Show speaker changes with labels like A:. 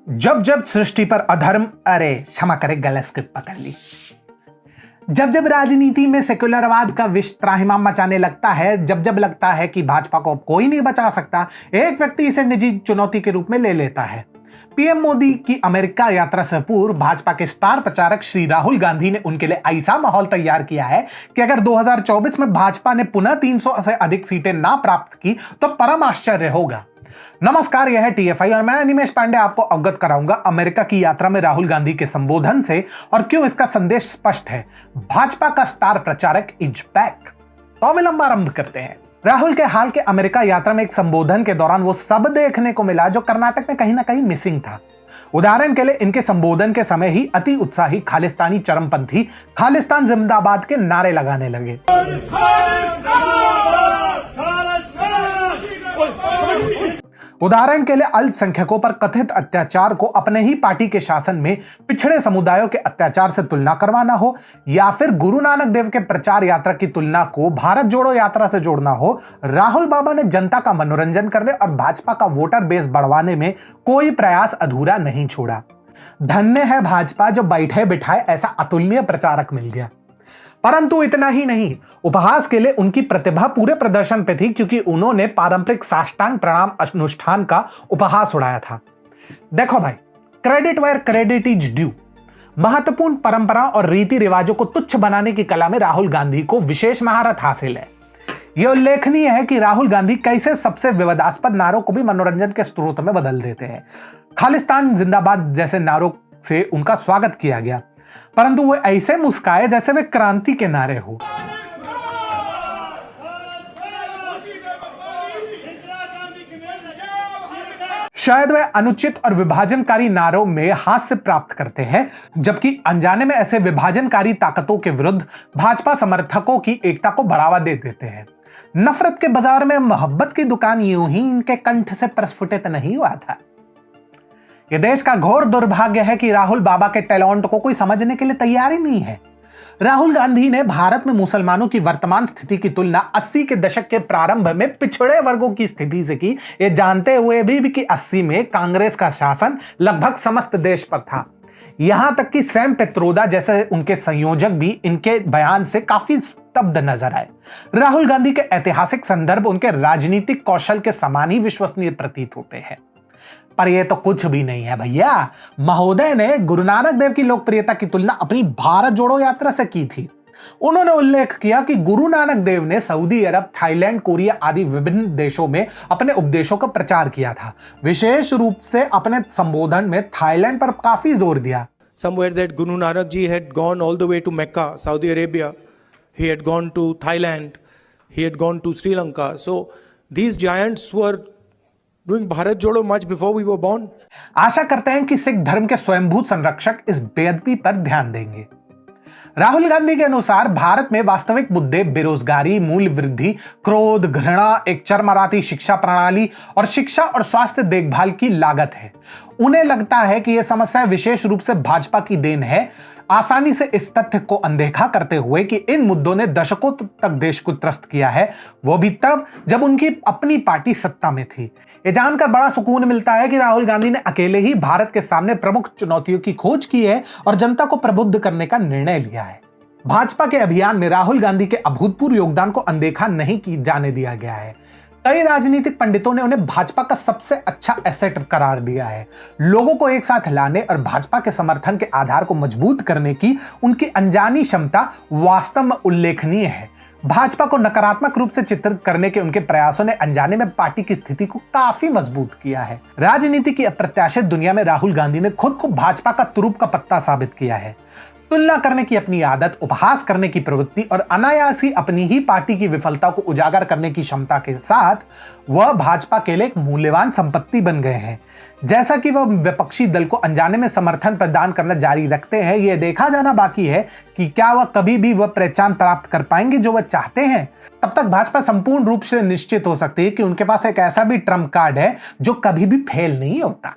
A: जब जब सृष्टि पर अधर्म, अरे क्षमा करे गलत स्क्रिप्ट पकड़ ली। जब जब राजनीति में सेक्युलरवाद का विष त्राहिमाम मचाने लगता है, जब जब लगता है कि भाजपा को अब कोई नहीं बचा सकता, एक व्यक्ति इसे निजी चुनौती के रूप में ले लेता है। पीएम मोदी की अमेरिका यात्रा से पूर्व भाजपा के स्टार प्रचारक श्री राहुल गांधी ने उनके लिए ऐसा माहौल तैयार किया है कि अगर 2024 में भाजपा ने पुनः 300 से अधिक सीटें ना प्राप्त की तो परम आश्चर्य होगा। नमस्कार, यह है टीएफआई और मैं अनिमेश पांडे आपको अवगत कराऊंगा अमेरिका की यात्रा में राहुल गांधी के संबोधन से और क्यों इसका संदेश स्पष्ट है। भाजपा का स्टार प्रचारक इज बैक। तो विलंब आरंभ करते हैं। राहुल के हाल के अमेरिका यात्रा में एक संबोधन के दौरान वो सब देखने को मिला जो कर्नाटक में कहीं ना कहीं मिसिंग था। उदाहरण के लिए इनके संबोधन के समय ही अति उत्साही खालिस्तानी चरमपंथी खालिस्तान जिंदाबाद के नारे लगाने लगे। उदाहरण के लिए अल्पसंख्यकों पर कथित अत्याचार को अपने ही पार्टी के शासन में पिछड़े समुदायों के अत्याचार से तुलना करवाना हो, या फिर गुरु नानक देव के प्रचार यात्रा की तुलना को भारत जोड़ो यात्रा से जोड़ना हो, राहुल बाबा ने जनता का मनोरंजन करने और भाजपा का वोटर बेस बढ़वाने में कोई प्रयास अधूरा नहीं छोड़ा। धन्य है भाजपा जो बैठे बिठाए ऐसा अतुलनीय प्रचारक मिल गया। परंतु इतना ही नहीं, उपहास के लिए उनकी प्रतिभा पूरे प्रदर्शन पे थी, क्योंकि उन्होंने पारंपरिक साष्टांग प्रणाम अनुष्ठान का उपहास उड़ाया था। देखो भाई, credit where credit is due. महत्वपूर्ण परंपरा और रीति रिवाजों को तुच्छ बनाने की कला में राहुल गांधी को विशेष महारत हासिल है। यह उल्लेखनीय है कि राहुल गांधी कैसे सबसे विवादास्पद नारों को भी मनोरंजन के स्रोत में बदल देते हैं। खालिस्तान जिंदाबाद जैसे नारों से उनका स्वागत किया गया, परंतु वो ऐसे मुस्काए जैसे वे क्रांति के नारे हो। शायद वे अनुचित और विभाजनकारी नारों में हास्य प्राप्त करते हैं, जबकि अनजाने में ऐसे विभाजनकारी ताकतों के विरुद्ध भाजपा समर्थकों की एकता को बढ़ावा दे देते हैं। नफरत के बाजार में मोहब्बत की दुकान यूं ही इनके कंठ से प्रस्फुटित नहीं हुआ था। यह देश का घोर दुर्भाग्य है कि राहुल बाबा के टैलेंट को कोई समझने के लिए तैयार ही नहीं है। राहुल गांधी ने भारत में मुसलमानों की वर्तमान स्थिति की तुलना 80 के दशक के प्रारंभ में पिछड़े वर्गों की स्थिति से की, ये जानते हुए भी कि 80 में कांग्रेस का शासन लगभग समस्त देश पर था। यहां तक कि सैम पित्रोदा जैसे उनके संयोजक भी इनके बयान से काफी स्तब्ध नजर आए। राहुल गांधी के ऐतिहासिक संदर्भ उनके राजनीतिक कौशल के समान ही विश्वसनीय प्रतीत होते हैं। पर यह तो कुछ भी नहीं है भैया। महोदय ने गुरु नानक देव की लोकप्रियता की तुलना अपनी भारत जोड़ो यात्रा से की थी। उन्होंने उल्लेख किया कि गुरु नानक देव ने सऊदी अरब, थाईलैंड, कोरिया आदि विभिन्न देशों में अपने उपदेशों का प्रचार किया था। विशेष रूप से अपने संबोधन में थाईलैंड पर काफी जोर दिया।
B: Somewhere that Guru Nanak ji had gone all the way to Mecca, Saudi Arabia. He had gone to Thailand. He had gone to Sri Lanka. So these giants were doing Bharat जोड़ो much before we were born.
A: आशा करते हैं कि सिख धर्म के स्वयंभूत संरक्षक इस बेअदबी पर ध्यान देंगे। राहुल गांधी के अनुसार भारत में वास्तविक मुद्दे बेरोजगारी, मूल्य वृद्धि, क्रोध, घृणा, एक चरमराती शिक्षा प्रणाली और शिक्षा और स्वास्थ्य देखभाल की लागत है। उन्हें लगता है कि यह समस्या विशेष रूप से भाजपा की देन है, आसानी से इस तथ्य को अनदेखा करते हुए कि इन मुद्दों ने दशकों तक देश को त्रस्त किया है, वो भी तब जब उनकी अपनी पार्टी सत्ता में थी। ये जानकर बड़ा सुकून मिलता है कि राहुल गांधी ने अकेले ही भारत के सामने प्रमुख चुनौतियों की खोज की है और जनता को प्रबुद्ध करने का निर्णय लिया है। भाजपा के अभियान में राहुल गांधी के अभूतपूर्व योगदान को अनदेखा नहीं की जाने दिया गया है। कई राजनीतिक पंडितों ने उन्हें भाजपा का सबसे अच्छा एसेट करार दिया है। लोगों को एक साथ लाने और भाजपा के समर्थन के आधार को मजबूत करने की उनकी अनजानी क्षमता वास्तव में उल्लेखनीय है। भाजपा को नकारात्मक रूप से चित्रित करने के उनके प्रयासों ने अनजाने में पार्टी की स्थिति को काफी मजबूत किया है। राजनीति की अप्रत्याशित दुनिया में राहुल गांधी ने खुद को भाजपा का तुरुप का पत्ता साबित किया है। तुलना करने की अपनी आदत, उपहास करने की प्रवृत्ति और अनायास ही अपनी ही पार्टी की विफलता को उजागर करने की क्षमता के साथ वह भाजपा के लिए एक मूल्यवान संपत्ति बन गए हैं। जैसा कि वह विपक्षी दल को अनजाने में समर्थन प्रदान करना जारी रखते हैं, यह देखा जाना बाकी है कि क्या वह कभी भी वह पहचान प्राप्त कर पाएंगे जो वह चाहते हैं। तब तक भाजपा संपूर्ण रूप से निश्चित हो सकती है कि उनके पास एक ऐसा भी ट्रम्प कार्ड है जो कभी भी फेल नहीं होता।